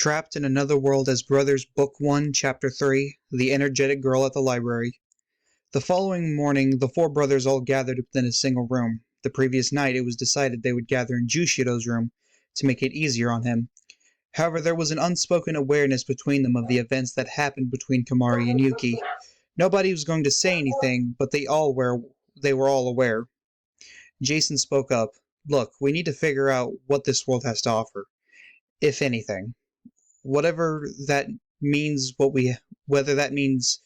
Trapped in Another World as Brothers Book 1, Chapter 3, The Energetic Girl at the Library. The following morning, the four brothers all gathered within a single room. The previous night, it was decided they would gather in Jushido's room to make it easier on him. However, there was an unspoken awareness between them of the events that happened between Komari and Yuki. Nobody was going to say anything, but they were all aware. Jason spoke up. Look, we need to figure out what this world has to offer, if anything. Whatever that means, whether that means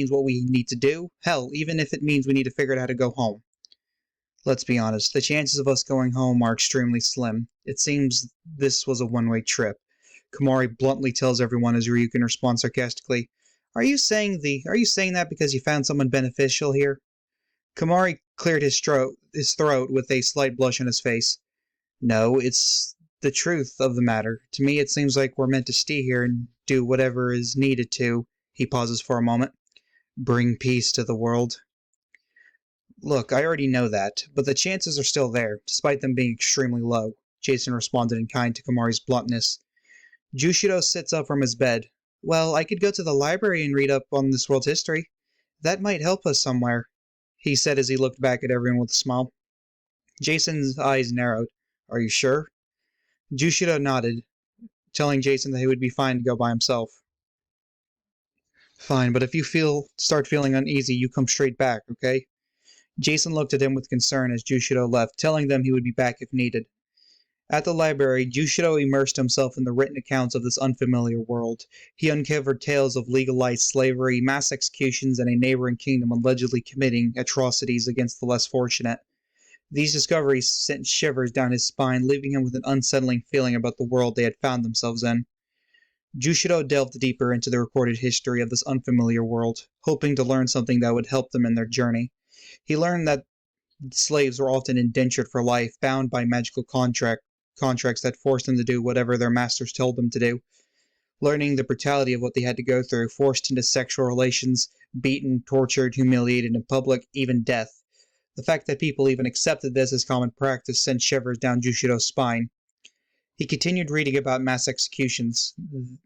what we need to do, hell, even if it means we need to figure out how to go home. Let's be honest, the chances of us going home are extremely slim. It seems this was a one-way trip. Komari bluntly tells everyone as Ryukin responds sarcastically, Are you saying that because you found someone beneficial here? Komari cleared his throat with a slight blush on his face. No, it's the truth of the matter. To me, it seems like we're meant to stay here and do whatever is needed to. He pauses for a moment. Bring peace to the world. Look, I already know that, but the chances are still there, despite them being extremely low. Jason responded in kind to Komari's bluntness. Jushido sits up from his bed. Well, I could go to the library and read up on this world's history. That might help us somewhere, he said as he looked back at everyone with a smile. Jason's eyes narrowed. Are you sure? Jushido nodded, telling Jason that he would be fine to go by himself. Fine, but if you start feeling uneasy, you come straight back, okay? Jason looked at him with concern as Jushido left, telling them he would be back if needed. At the library, Jushido immersed himself in the written accounts of this unfamiliar world. He uncovered tales of legalized slavery, mass executions, and a neighboring kingdom allegedly committing atrocities against the less fortunate. These discoveries sent shivers down his spine, leaving him with an unsettling feeling about the world they had found themselves in. Jushido delved deeper into the recorded history of this unfamiliar world, hoping to learn something that would help them in their journey. He learned that slaves were often indentured for life, bound by magical contracts that forced them to do whatever their masters told them to do. Learning the brutality of what they had to go through, forced into sexual relations, beaten, tortured, humiliated in public, even death. The fact that people even accepted this as common practice sent shivers down Jushido's spine. He continued reading about mass executions.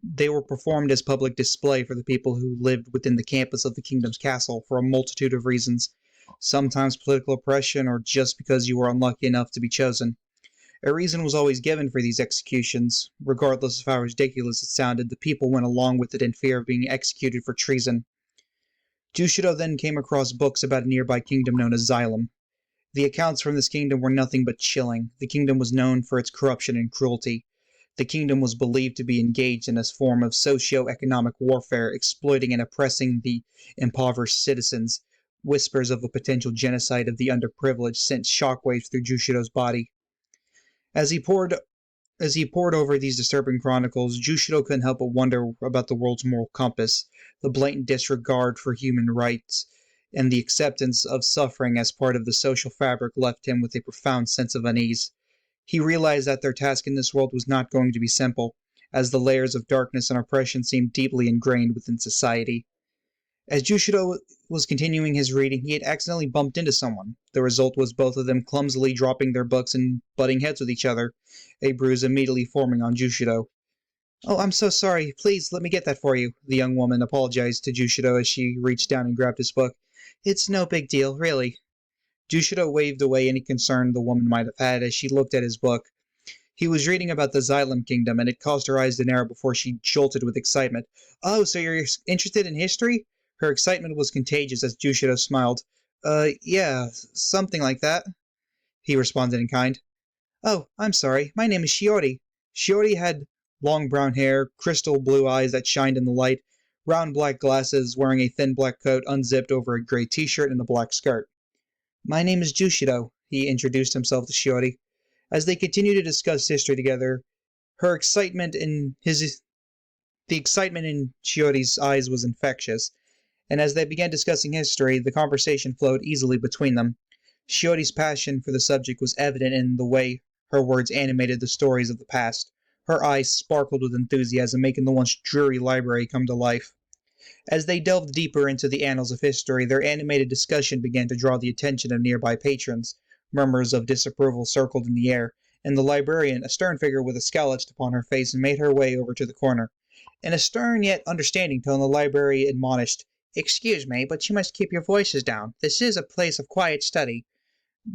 They were performed as public display for the people who lived within the campus of the kingdom's castle for a multitude of reasons, sometimes political oppression or just because you were unlucky enough to be chosen. A reason was always given for these executions. Regardless of how ridiculous it sounded, the people went along with it in fear of being executed for treason. Jushido then came across books about a nearby kingdom known as Xylem. The accounts from this kingdom were nothing but chilling. The kingdom was known for its corruption and cruelty. The kingdom was believed to be engaged in a form of socio-economic warfare, exploiting and oppressing the impoverished citizens. Whispers of a potential genocide of the underprivileged sent shockwaves through Jushido's body. As he pored over these disturbing chronicles, Jushido couldn't help but wonder about the world's moral compass, the blatant disregard for human rights, and the acceptance of suffering as part of the social fabric left him with a profound sense of unease. He realized that their task in this world was not going to be simple, as the layers of darkness and oppression seemed deeply ingrained within society. As Jushido was continuing his reading, he had accidentally bumped into someone. The result was both of them clumsily dropping their books and butting heads with each other, a bruise immediately forming on Jushido. Oh, I'm so sorry. Please, let me get that for you, the young woman apologized to Jushido as she reached down and grabbed his book. It's no big deal, really. Jushido waved away any concern the woman might have had as she looked at his book. He was reading about the Xylem Kingdom, and it caused her eyes to narrow before she jolted with excitement. Oh, so you're interested in history? Her excitement was contagious as Jushido smiled. Yeah, something like that, he responded in kind. Oh, I'm sorry. My name is Shiori. Shiori had long brown hair, crystal blue eyes that shined in the light, round black glasses, wearing a thin black coat unzipped over a gray t-shirt and a black skirt. My name is Jushido, he introduced himself to Shiori. As they continued to discuss history together, the excitement in Shiori's eyes was infectious, and as they began discussing history, the conversation flowed easily between them. Shiori's passion for the subject was evident in the way her words animated the stories of the past. Her eyes sparkled with enthusiasm, making the once dreary library come to life. As they delved deeper into the annals of history, their animated discussion began to draw the attention of nearby patrons. Murmurs of disapproval circled in the air, and the librarian, a stern figure with a scowl etched upon her face, made her way over to the corner. In a stern yet understanding tone, the library admonished, "Excuse me, but you must keep your voices down. This is a place of quiet study."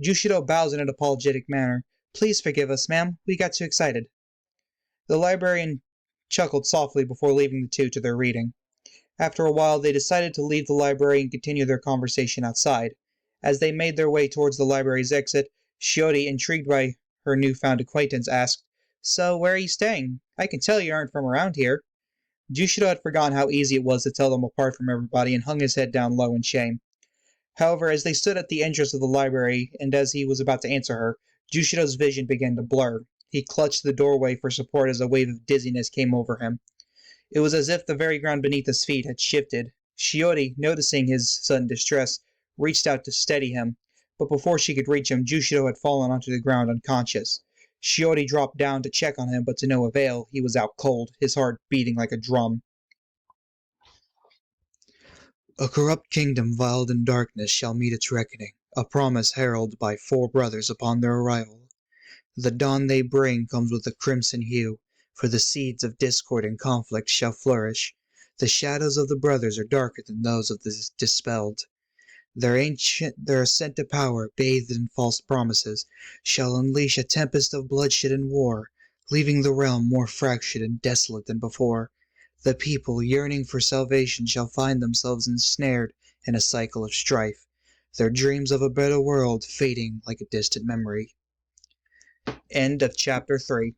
Jushido bows in an apologetic manner. "Please forgive us, ma'am. We got too excited." The librarian chuckled softly before leaving the two to their reading. After a while, they decided to leave the library and continue their conversation outside. As they made their way towards the library's exit, Shiori, intrigued by her newfound acquaintance, asked, "So, where are you staying? I can tell you aren't from around here." Jushido had forgotten how easy it was to tell them apart from everybody and hung his head down low in shame. However, as they stood at the entrance of the library, and as he was about to answer her, Jushido's vision began to blur. He clutched the doorway for support as a wave of dizziness came over him. It was as if the very ground beneath his feet had shifted. Shiori, noticing his sudden distress, reached out to steady him, but before she could reach him, Jushido had fallen onto the ground unconscious. Shiori dropped down to check on him, but to no avail. He was out cold, his heart beating like a drum. A corrupt kingdom veiled in darkness shall meet its reckoning, a promise heralded by four brothers upon their arrival. The dawn they bring comes with a crimson hue, for the seeds of discord and conflict shall flourish. The shadows of the brothers are darker than those of the dispelled. Their ascent to power, bathed in false promises, shall unleash a tempest of bloodshed and war, leaving the realm more fractured and desolate than before. The people, yearning for salvation, shall find themselves ensnared in a cycle of strife, their dreams of a better world fading like a distant memory. End of Chapter 3.